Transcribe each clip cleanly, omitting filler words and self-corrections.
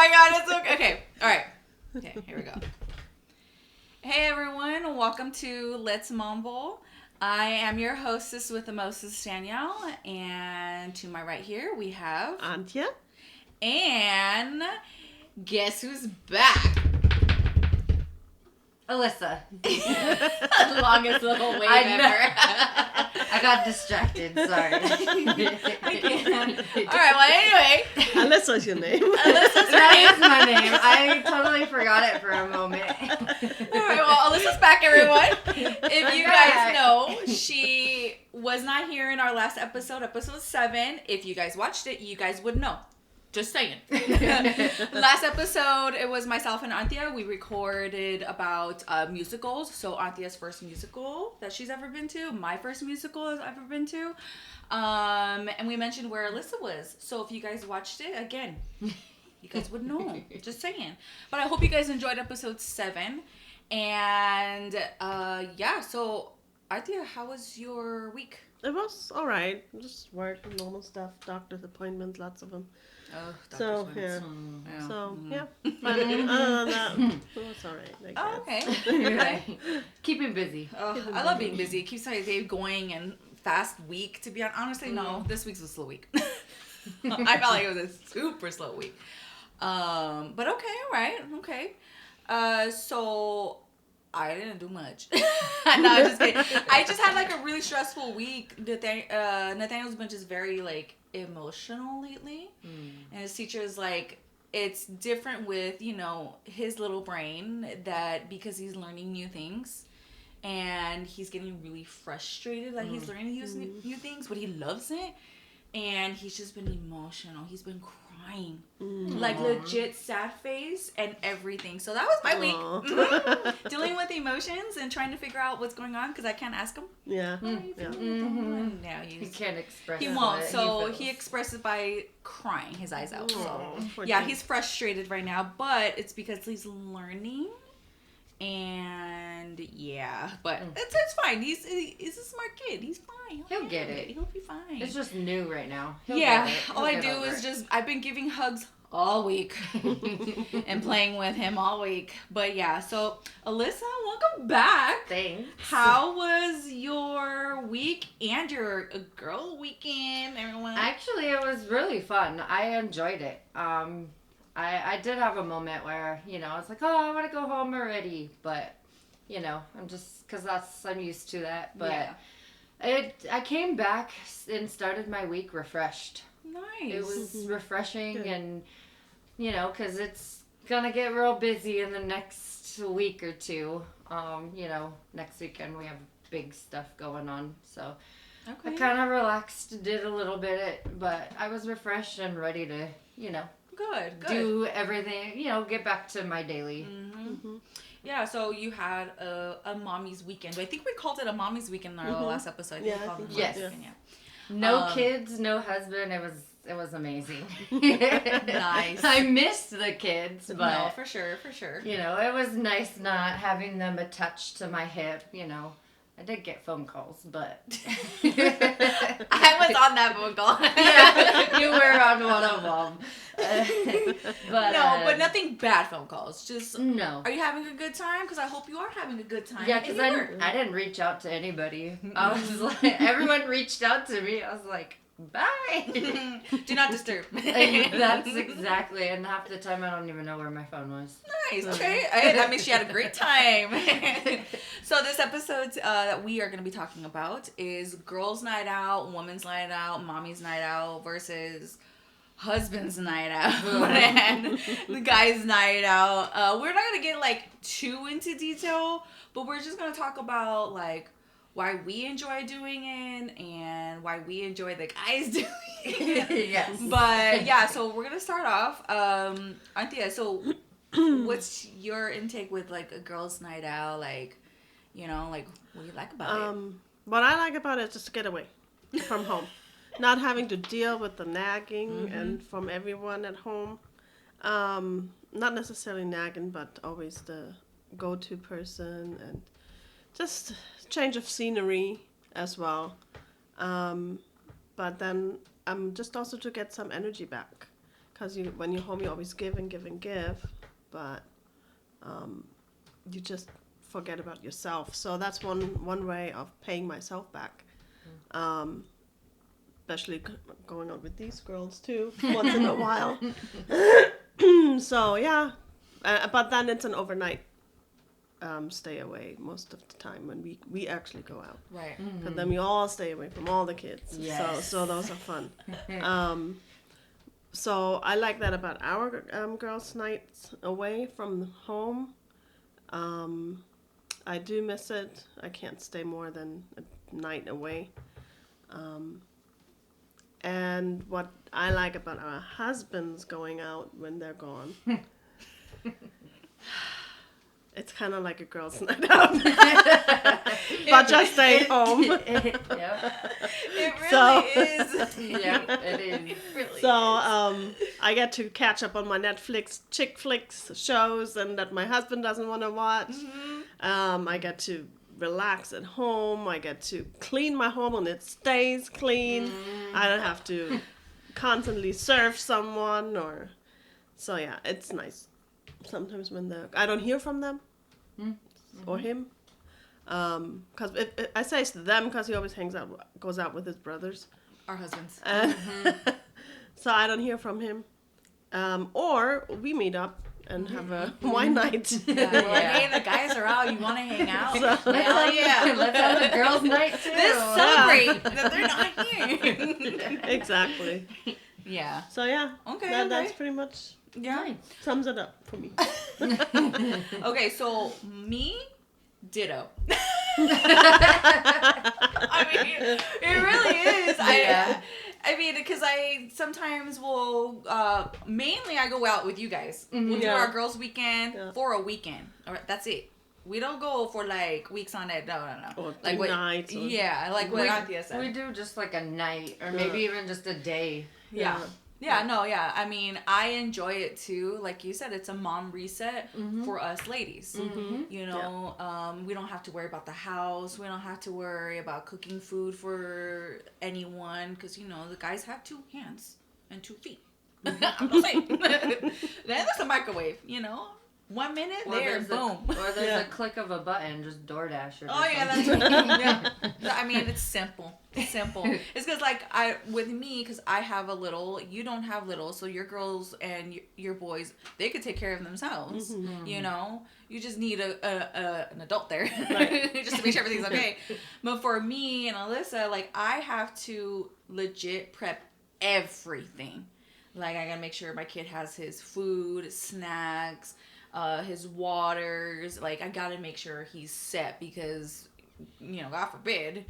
my god, it's okay. Okay, all right. Okay, here we go. Hey everyone, welcome to Let's Mumble. I am your hostess with the mostest, Danielle, and to my right here we have Antje. And guess who's back? Alyssa. The longest little wave ever. I got distracted, sorry. I can't. Alright, well anyway. Alyssa's your name. That is my name. I totally forgot it for a moment. Alright, well Alyssa's back, everyone. If you guys know, she was not here in our last episode 7. If you guys watched it, you guys would know. Just saying. Last episode, it was myself and Anthea. We recorded about musicals. So Anthea's first musical that she's ever been to. My first musical I've ever been to. And we mentioned where Alyssa was. So if you guys watched it, again, you guys would know. Just saying. But I hope you guys enjoyed episode 7. And yeah, so Anthea, how was your week? It was alright. Just work, normal stuff, doctor's appointments, lots of them. Oh, So, yeah. Yeah. So, yeah. But other than that, it was alright. I Oh, guess. okay. Right. Keep him busy. I love being busy. It keeps my day going and fast week. To be honest, honestly, no, this week's a slow week. I felt like it was a super slow week. But okay, all right, okay. So I didn't do much. No, I'm just kidding. I just had like a really stressful week. Nathaniel's been just very like emotional lately, and his teacher is like, it's different with, you know, his little brain, that because he's learning new things and he's getting really frustrated that he's learning new things, but he loves it, and he's just been emotional. He's been crying, like legit sad face and everything. So that was my week. Dealing with emotions and trying to figure out what's going on, because I can't ask him. Yeah. How are you feeling? Yeah, He can't express he what won't. So feels. he expresses by crying his eyes out. So Poor yeah, thing. he's frustrated right now, but it's because he's learning. And yeah, but it's fine. He's a smart kid. He's fine. He'll get it. He'll be fine. It's just new right now. He'll Yeah, get it. all He'll I get do over is it. just, I've been giving hugs all week and playing with him all week. But yeah, so Alyssa, welcome back. Thanks. How was your week and your girl weekend, everyone? Actually, it was really fun. I enjoyed it. I did have a moment where, you know, I was like, oh, I want to go home already. But, you know, I'm just, because I'm used to that. But yeah. I came back and started my week refreshed. Nice. It was refreshing. Good. And, you know, because it's going to get real busy in the next week or two. You know, next weekend we have big stuff going on. So Okay. I kind of relaxed, did a little bit, but I was refreshed and ready to, you know, Good. do everything, you know, get back to my daily. Yeah, so you had a mommy's weekend. I think we called it a mommy's weekend in our last episode. Yeah, We I called think it a so. mommy's Yes. weekend, yeah. No kids, no husband. It was amazing. Nice. I missed the kids, but No, for sure. you know, it was nice not having them attached to my hip, you know. I did get phone calls, but I was on that phone call. yeah, you were on one of them. But No, but nothing bad phone calls. Just, no. are you having a good time? Because I hope you are having a good time. Yeah, And because you were. I didn't reach out to anybody. I was like, everyone reached out to me. I was like, bye. Do not disturb. That's exactly. And half the time I don't even know where my phone was. Nice. Okay. Hey, that means she had a great time. So this episode that we are going to be talking about is girls' night out, women's night out, mommy's night out versus husband's night out and the guy's night out. We're not going to get like too into detail, but we're just going to talk about like why we enjoy doing it and why we enjoy the guys doing it. Yes. But yeah, so we're gonna start off. Anthea, so what's your intake with like a girls' night out? Like, you know, like what do you like about it? What I like about it is just to get away from home. Not having to deal with the nagging and from everyone at home. Not necessarily nagging, but always the go-to person, and just change of scenery as well. But then just also to get some energy back. because when you're home, you always give and give and give, but you just forget about yourself. So that's one way of paying myself back. Especially going out with these girls too, once in a while. So yeah, but then it's an overnight stay away most of the time when we actually go out. Right. Because then we all stay away from all the kids. Yes. So those are fun. So I like that about our girls' nights away from home. I do miss it. I can't stay more than a night away. And what I like about our husbands going out when they're gone, it's kind of like a girls' night out, but just staying home. Yeah. It really is. Yeah, it is. Really So I get to catch up on my Netflix chick flicks shows and that my husband doesn't want to watch. I get to relax at home. I get to clean my home and it stays clean. I don't have to constantly serve someone so yeah, it's nice. Sometimes when I don't hear from them or him, because I say it's them because he always goes out with his brothers. Our husbands. So I don't hear from him, or we meet up and have a wine night. Yeah, we're like, hey, the guys are out. You want to hang out? Hell yeah. Let's have a girls' night too. Let's celebrate that they're not here. Exactly. Yeah. So yeah, Okay, that's okay. pretty much Yeah. sums it up for me. Okay, so me, ditto. I mean, it really is. Yeah. I mean, because I sometimes will, mainly I go out with you guys. We'll do Yeah. our girls' weekend Yeah. for a weekend. All right, that's it. We don't go for like weeks on end. No. Or Like two nights. Or, Yeah, like what Anthea said. We do just like a night or maybe even just a day. Yeah. Yeah, no, yeah. I mean, I enjoy it too. Like you said, it's a mom reset for us ladies. You know, we don't have to worry about the house. We don't have to worry about cooking food for anyone because, you know, the guys have 2 hands and 2 feet. I'm just saying. Then there's a microwave, you know. 1 minute, there, boom. Or there's a click of a button, just DoorDash or Oh yeah, that's right. Yeah. I mean, it's simple. It's simple. It's because with me, because I have a little, you don't have little, so your girls and your boys, they could take care of themselves. You know, you just need an adult there, just to make sure everything's okay. But for me and Alyssa, like I have to legit prep everything. Like I gotta make sure my kid has his food, snacks. His waters, like I gotta make sure he's set because, you know, God forbid,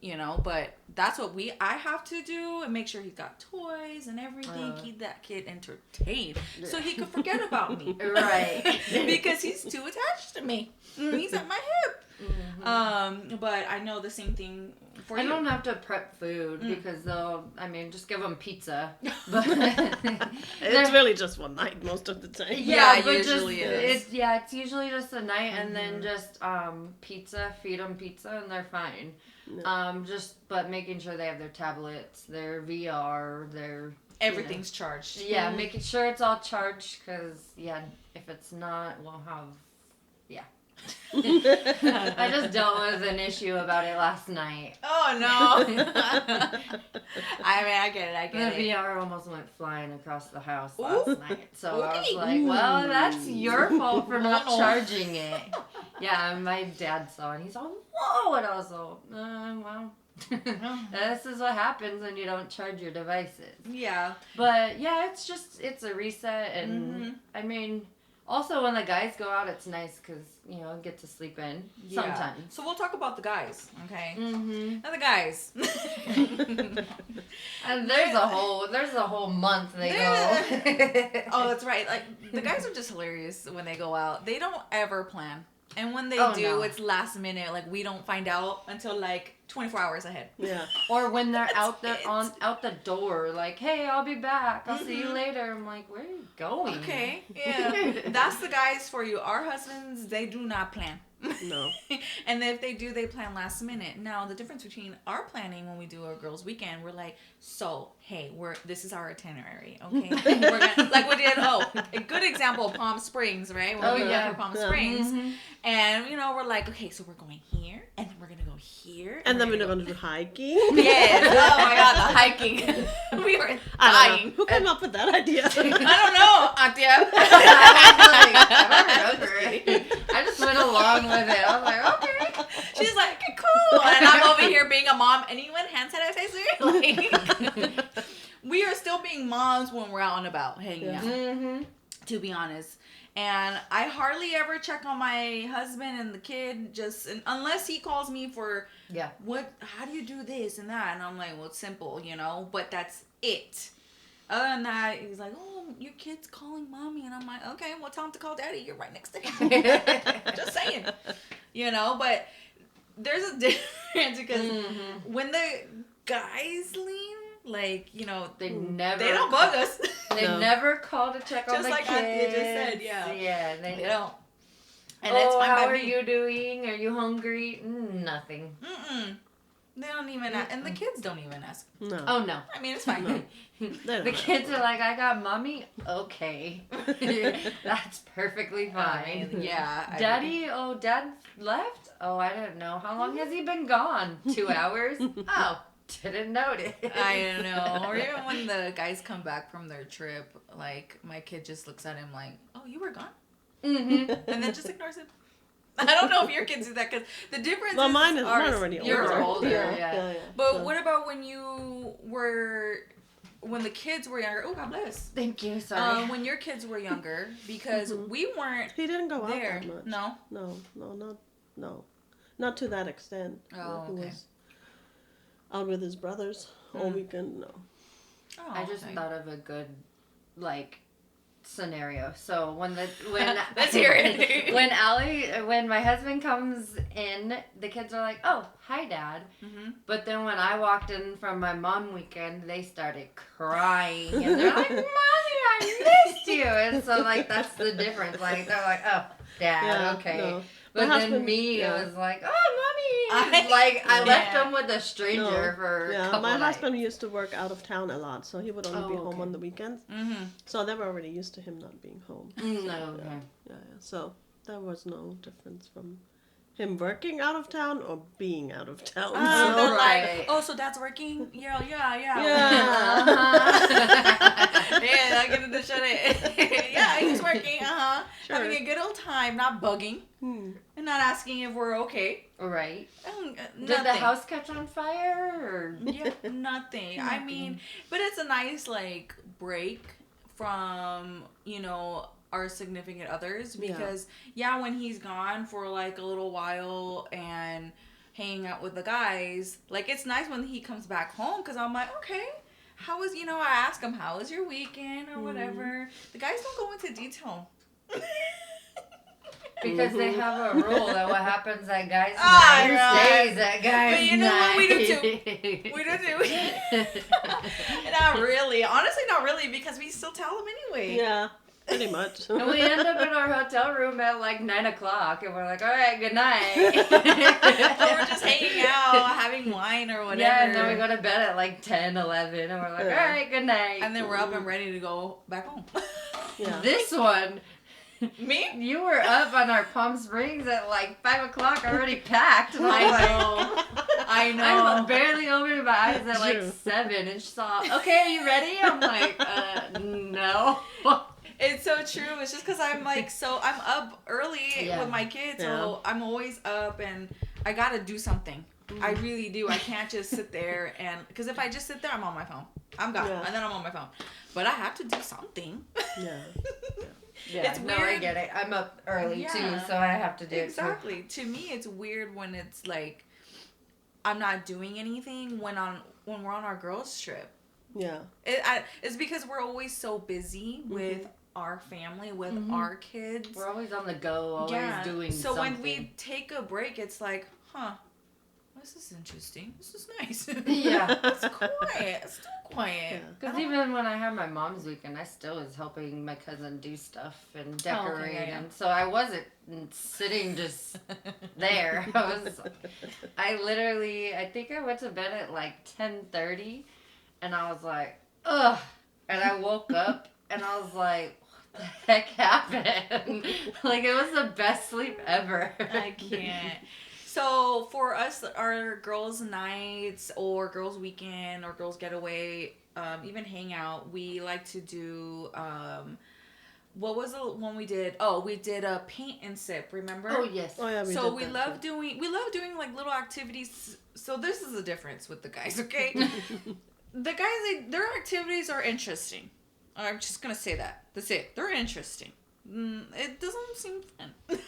you know, but that's what I have to do and make sure he's got toys and everything, keep that kid entertained so he could forget about me. Right. Because he's too attached to me. He's at my hip. But I know the same thing for you. I don't have to prep food because just give them pizza. But it's really just one night most of the time. Yeah, but usually it is. It's usually just a night and then just pizza, feed them pizza and they're fine. No. But making sure they have their tablets, their VR, their Everything's charged. Yeah, making sure it's all charged because if it's not, we'll have I just dealt with an issue about it last night. Oh no! I mean, I get it. The VR almost went flying across the house last night. So I was like, well, that's your fault for not charging it. Yeah, and my dad saw it and he's all, whoa! And I was all, well. This is what happens when you don't charge your devices. Yeah. But yeah, it's a reset and I mean, also when the guys go out, it's nice because, you know, get to sleep in sometimes. So we'll talk about the guys, okay? Now the guys. And there's a whole month they go. Oh, that's right. Like the guys are just hilarious when they go out. They don't ever plan. And when they do, it's last minute. Like we don't find out until like 24 hours ahead. Yeah. Or when they're out the door, like, hey, I'll be back. I'll see you later. I'm like, where are you going? Okay. Yeah. That's the guys for you. Our husbands, they do not plan. No. And if they do, they plan last minute. Now, the difference between our planning when we do a girls' weekend, we're like, so, hey, this is our itinerary, okay? We're gonna, like we did, a good example, Palm Springs, right? When we went for Palm Springs. Mm-hmm. And, we're like, okay, so we're going here, and then we're going to go here. And then we're going to do hiking. Yes. Oh, my God, the hiking. We were dying. Who came up with that idea? I don't know, Auntie. I remember. I just went along with it. I was like, okay. She's like, okay, cool. And I'm over here being a mom. Anyone hand sanitizer? Like, we are still being moms when we're out and about hanging out. Mm-hmm. To be honest. And I hardly ever check on my husband and the kid, unless he calls me for, how do you do this and that? And I'm like, well, it's simple, but that's it. Other than that, he's like, oh, your kid's calling mommy. And I'm like, okay, well, tell him to call daddy. You're right next to him. Just saying. But there's a difference because when the guys leave, like, they don't bug us. They never call to check on the kids. Just like Anthea just said, yeah. Yeah, they don't. And it's fine how by are me. you doing? Are you hungry? Nothing. Mm-mm. They don't even ask. And the kids don't even ask. No. Oh, no. I mean, it's fine. No. The kids are like, I got mommy? Okay. That's perfectly fine. Yeah. Daddy? Oh, Dad left? Oh, I didn't know. How long has he been gone? 2 hours? Oh, didn't notice. I don't know. Or even when the guys come back from their trip, like, my kid just looks at him like, oh, you were gone? Mm-hmm. And then just ignores him. I don't know if your kids do that because the difference is mine already older. Yours are older, yeah. But what about when the kids were younger? Oh, God bless. Thank you, sorry. When your kids were younger, because we weren't He didn't go there. out that much. No. Not to that extent. Oh, He okay. was out with his brothers all weekend, no. Oh, I just okay. thought of a good, scenario. So when Let's hear it. when my husband comes in, the kids are like, "Oh, hi, Dad." Mm-hmm. But then when I walked in from my mom weekend, they started crying and they're like, "Mommy, I missed you." And so that's the difference. Like they're like, "Oh, Dad, okay." No. But My then husband, it was like, "Oh, Mommy." I left him with a stranger for a couple my nights. husband used to work out of town a lot, so he would only be home okay. on the weekends. Mm-hmm. So they were already used to him not being home. No. Yeah. So there was no difference from him working out of town or being out of town. They're Right. like, oh, so Dad's working? Yeah. Yeah. Yeah, I get to shut it. Yeah, he's working. Sure. Having a good old time, not bugging, and not asking if we're okay. Right. Nothing. Did the house catch on fire? Or? Yeah, nothing. I mean, but it's a nice break from our significant others because when he's gone for a little while and hanging out with the guys, it's nice when he comes back home because I'm like, okay, how was I ask him how was your weekend or whatever. The guys don't go into detail. Because they have a rule that what happens at guys' night stays at guys' But night. what? We do too. We do too. Not really. Honestly, not really because we still tell them anyway. Yeah, pretty much. And we end up in our hotel room at 9 o'clock and we're like, all right, good night. Or we're just hanging out, having wine or whatever. Yeah, and then we go to bed at 10, 11 and we're like, all right, good night. And then we're up and ready to go back home. Yeah. This one... Me? You were up on our Palm Springs at 5 o'clock already packed. And I know. I barely opened my eyes at 7 and she saw, okay, are you ready? I'm like, no. It's so true. It's just because I'm I'm up early with my kids. So I'm always up and I got to do something. I really do. I can't just sit there because if I just sit there, I'm on my phone. I'm gone. And then I'm on my phone. But I have to do something. Yeah. Yeah, it's no, weird. I get it. I'm up early too, so I have to do exactly. To me, it's weird when it's I'm not doing anything when we're on our girls' trip. Yeah. It's because we're always so busy with our family, with our kids. We're always on the go, always doing something. So when we take a break, it's like, let's this is interesting. This is nice. Yeah. It's quiet. It's still quiet. Because even when I had my mom's weekend, I still was helping my cousin do stuff and decorate. yeah. And so I wasn't sitting just there. I literally, I think I went to bed at like 10:30 and I was like, ugh. And I woke up and I was like, what the heck happened? Like, it was the best sleep ever. I can't. So for us, our girls' nights or girls' weekend or girls' getaway, even hangout, we like to do. What was the one we did? Oh, we did a paint and sip. Remember? Oh yes. Oh yeah. So we love doing like little activities. So this is the difference with the guys. Okay, the guys, their activities are interesting. I'm just gonna say that. That's it. They're interesting. It doesn't seem fun.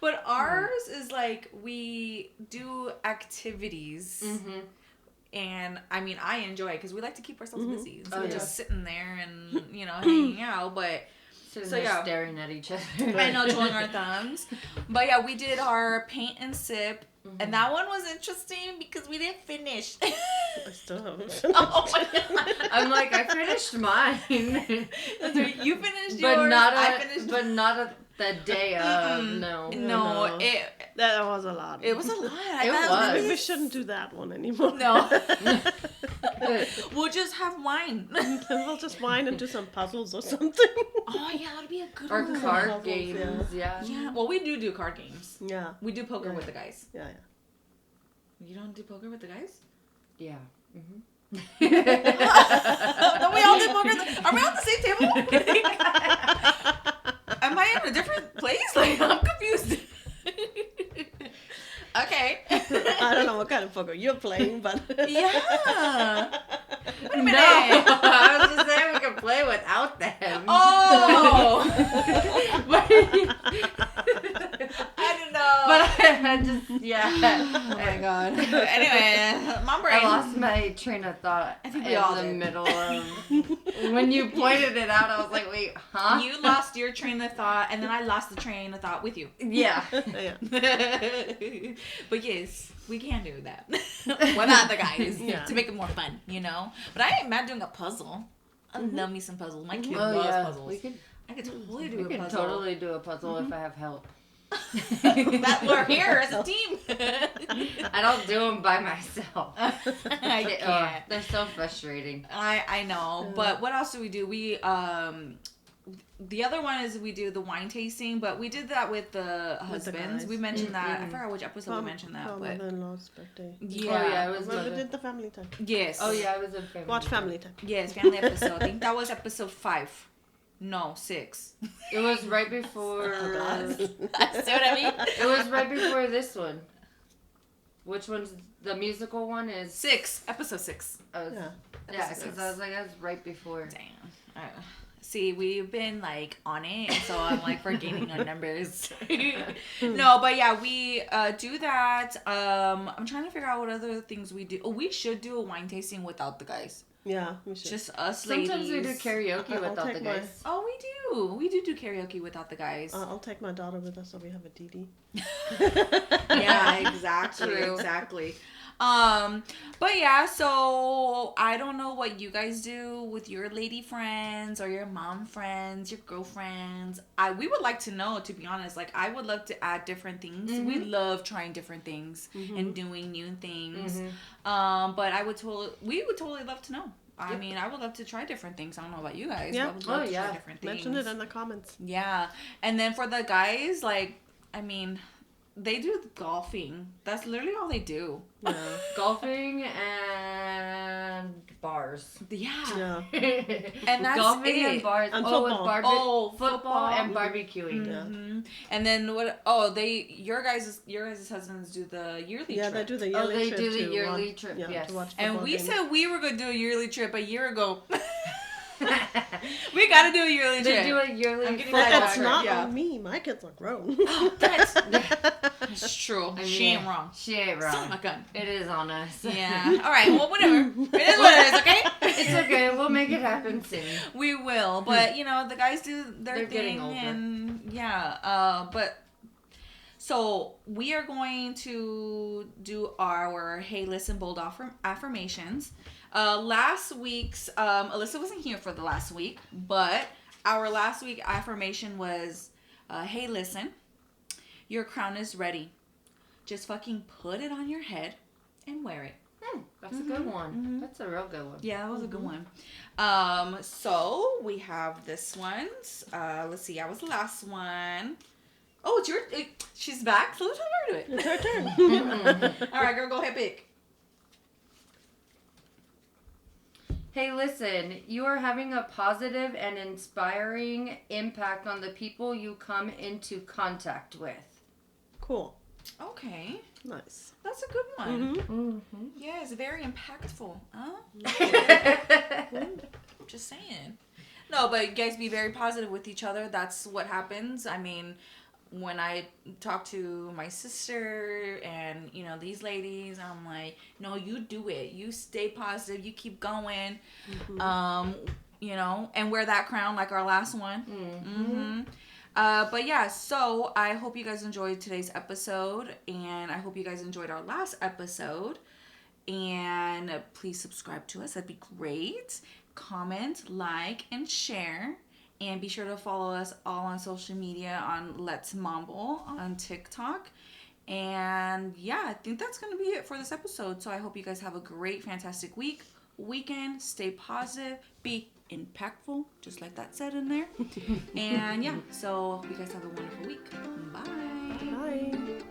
But ours is like we do activities. Mm-hmm. And I mean, I enjoy it because we like to keep ourselves busy. So Oh, we're yeah. just sitting there and, hanging out. But Sitting So, there yeah. staring at each other. I know, twirling our thumbs. But yeah, we did our paint and sip. And that one was interesting because we didn't finish. I still haven't. Oh my God. I'm like, I finished mine. That's right. You finished but yours. not I finished the day of. No. No, No. it was a lot. was a lot. I It thought was. Maybe we shouldn't do that one anymore. No. We'll just have wine. We'll just whine and do some puzzles or something. Oh yeah, that'd be a good Or one. card Puzzles, games, yeah. Yeah, well, we do card games. Yeah. We do poker Yeah. with the guys. Yeah. You don't do poker with the guys? Yeah. Mm-hmm. Don't we all do poker? Are we on the same table? Am I in a different place? Like, I'm confused. Okay. I don't know what kind of poker you're playing, but Yeah. Wait a minute. No, I was just saying we could play without them. Oh. But, I don't know. but I just, yeah. Oh my God. Anyway, mom brain. I lost my train of thought I think we in all the did. middle of when you pointed it out. I was like, wait, huh? You lost your train of thought, and then I lost the train of thought with you. Yeah. yeah. But yes, we can do that. We're not the guys Yeah. to make it more fun, But I ain't mad doing a puzzle. I love me some puzzles. My kid Oh loves yeah. puzzles. We could totally do we a could puzzle. totally do a puzzle if I have help. That we're here as a team. I don't do them by myself. I can't. They're so frustrating. I know, but what else do we do? We the other one is we do the wine tasting, but we did that with the husbands. guys. We mentioned that. I Mhm. forgot which episode we mentioned that, For but mother-in-law's birthday. yeah. Oh yeah, it was Well, we mother. did the family time. Yes. Oh yeah, it was a family. Watch family time. Yes, family episode. I think that was episode 5. No, 6. It was right before. Oh, God. See what I mean? It was right before this one. Which one's the musical one? Is 6. Episode 6. yeah, Yeah. because I was like that's right before. Damn. See, we've been like on it, and so I'm like forgetting our numbers. No, but yeah, we do that. I'm trying to figure out what other things we do. Oh, we should do a wine tasting without the guys. Yeah, we should. Just us Sometimes we ladies. do karaoke I'll without take the my- guys. Oh, we do. We do karaoke without the guys. I'll take my daughter with us so we have a DD. Yeah, exactly, True. exactly. But yeah, so I don't know what you guys do with your lady friends or your mom friends, your girlfriends. We would like to know, to be honest. Like, I would love to add different things. We love trying different things and doing new things. But we would totally love to know. I mean, I would love to try different things. I don't know about you guys. Yeah. But I would love Oh, to yeah. try different things. Mention it in the comments. Yeah. And then for the guys, like, I mean, they do golfing. That's literally all they do. Yeah. Golfing and bars. Yeah. Yeah. And that's golfing it. and bars. And oh, football. with football and barbecuing. Yeah. Mm-hmm. And then what? Oh, your guys' husbands do the yearly Yeah, trip. they do the Oh, yearly they trip do the to yearly watch- trip, Yeah, yes. to watch And football we games. said we were gonna do a yearly trip a year ago. We gotta do a yearly They trip. do a yearly. I'm getting But that it's trip, not yeah. on me. My kids are grown. That's true. I She ain't wrong. She ain't Son of wrong. a gun. It is on us. Yeah. All right. Well, whatever. It is what it is. Okay. It's okay. We'll make it happen soon. We will, but the guys do their They're thing, getting older. and yeah. But So we are going to do our Hey Listen Bold affirmations. Last week's, Alyssa wasn't here for the last week, but our last week affirmation was, Hey listen, your crown is ready. Just fucking put it on your head and wear it. That's a good one. That's a real good one. Yeah, that was a good one. So we have this one. Let's see, I was the last one. Oh, it's your. She's back, so let's have her do it. It's her turn. All right, girl, go ahead, pick. Hey, listen, you are having a positive and inspiring impact on the people you come into contact with. Cool. Okay, Nice. that's a good one. Mm-hmm. Yeah, it's very impactful. Huh? Just saying. No, but you guys be very positive with each other. That's what happens. I mean, when I talk to my sister and, you know, these ladies, I'm like, no, you do it. You stay positive. You keep going. You know, and wear that crown like our last one. But yeah, so I hope you guys enjoyed today's episode, and I hope you guys enjoyed our last episode. And please subscribe to us. That'd be great. Comment, like, and share. And be sure to follow us all on social media on Let's Mumble on TikTok. And yeah, I think that's going to be it for this episode. So I hope you guys have a great, fantastic weekend. Stay positive. Be impactful, just like that said in there. And yeah, so hope you guys have a wonderful week. Bye. Bye.